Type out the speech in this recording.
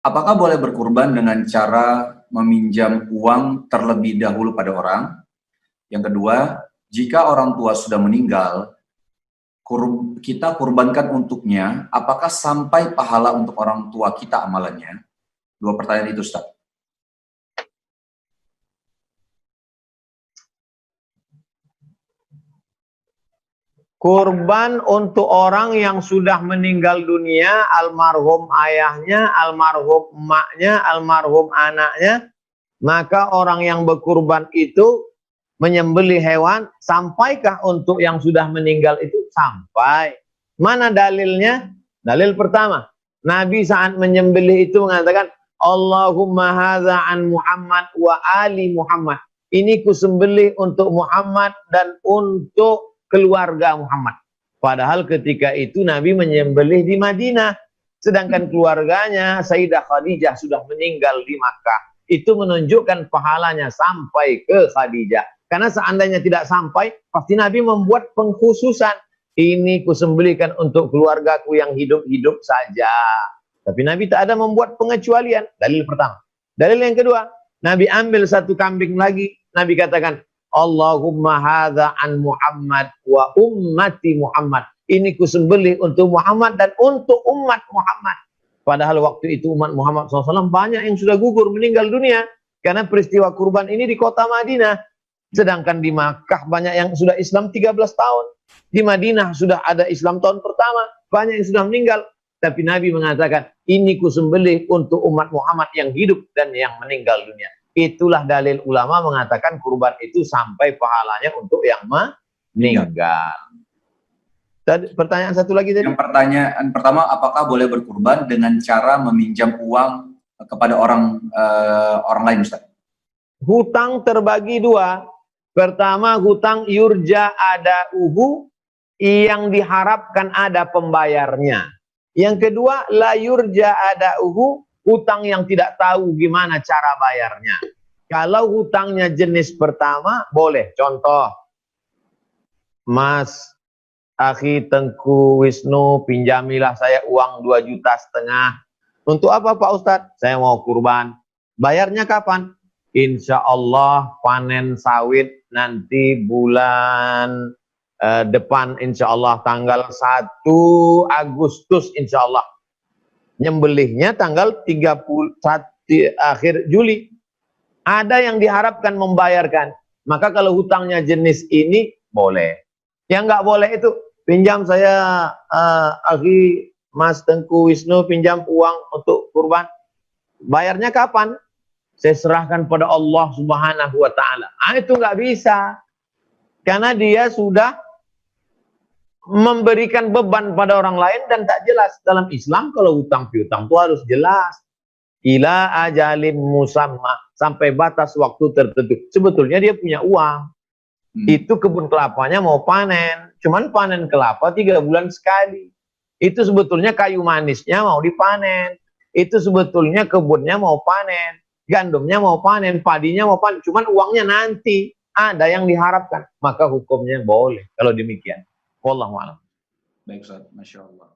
Apakah boleh berkurban dengan cara meminjam uang terlebih dahulu pada orang? Yang kedua, jika orang tua sudah meninggal, kita kurbankan untuknya, apakah sampai pahala untuk orang tua kita amalannya? Dua pertanyaan itu, Ustaz. Kurban untuk orang yang sudah meninggal dunia, almarhum ayahnya, almarhum emaknya, almarhum anaknya, maka orang yang berkurban itu menyembelih hewan, sampaikah untuk yang sudah meninggal itu? Sampai. Mana dalilnya? Dalil pertama, Nabi saat menyembelih itu mengatakan, Allahumma hadza an Muhammad wa ali Muhammad. Ini kusembelih untuk Muhammad dan untuk keluarga Muhammad. Padahal ketika itu Nabi menyembelih di Madinah, sedangkan keluarganya Sayyidah Khadijah sudah meninggal di Makkah. Itu menunjukkan pahalanya sampai ke Khadijah. Karena seandainya tidak sampai, pasti Nabi membuat pengkhususan. Ini kusembelihkan untuk keluargaku yang hidup-hidup saja. Tapi Nabi tak ada membuat pengecualian. Dalil pertama. Dalil yang kedua, Nabi ambil satu kambing lagi. Nabi katakan, Allahumma hadza an Muhammad wa ummati Muhammad. Ini kusembelih untuk Muhammad dan untuk umat Muhammad. Padahal waktu itu umat Muhammad SAW banyak yang sudah gugur meninggal dunia. Karena peristiwa kurban ini di kota Madinah. Sedangkan di Makkah banyak yang sudah Islam 13 tahun. Di Madinah sudah ada Islam tahun pertama. Banyak yang sudah meninggal. Tapi Nabi mengatakan, ini kusembelih untuk umat Muhammad yang hidup dan yang meninggal dunia. Itulah dalil ulama mengatakan kurban itu sampai pahalanya untuk yang meninggal. Tadi, pertanyaan satu lagi tadi. Yang pertanyaan pertama, apakah boleh berkurban dengan cara meminjam uang kepada orang lain, Ustaz? Hutang terbagi dua. Pertama, hutang yurja ada uhu yang diharapkan ada pembayarnya. Yang kedua, la yurja ada uhu, hutang yang tidak tahu gimana cara bayarnya. Kalau hutangnya jenis pertama, boleh. Contoh, Mas Akhi Tengku Wisnu, pinjamilah saya uang 2,5 juta. Untuk apa Pak Ustadz? Saya mau kurban. Bayarnya kapan? Insya Allah panen sawit nanti bulan depan, insya Allah tanggal 1 Agustus insya Allah. Nyembelihnya tanggal 31 akhir Juli. Ada yang diharapkan membayarkan. Maka kalau hutangnya jenis ini, boleh. Yang nggak boleh itu, pinjam saya, Akhi Mas Tengku Wisnu, pinjam uang untuk kurban. Bayarnya kapan? Saya serahkan pada Allah Subhanahu wa Ta'ala. Itu nggak bisa. Karena dia sudah memberikan beban pada orang lain dan tak jelas. Dalam Islam kalau hutang piutang itu harus jelas. Ila ajalim musamma, sampai batas waktu tertentu. Sebetulnya dia punya uang. Itu kebun kelapanya mau panen. Cuman panen kelapa 3 bulan sekali. Itu sebetulnya kayu manisnya mau dipanen. Itu sebetulnya kebunnya mau panen. Gandumnya mau panen, padinya mau panen. Cuman uangnya nanti ada yang diharapkan. Maka hukumnya boleh kalau demikian. Wallahu a'lam. Baik Ustaz, Masya Allah.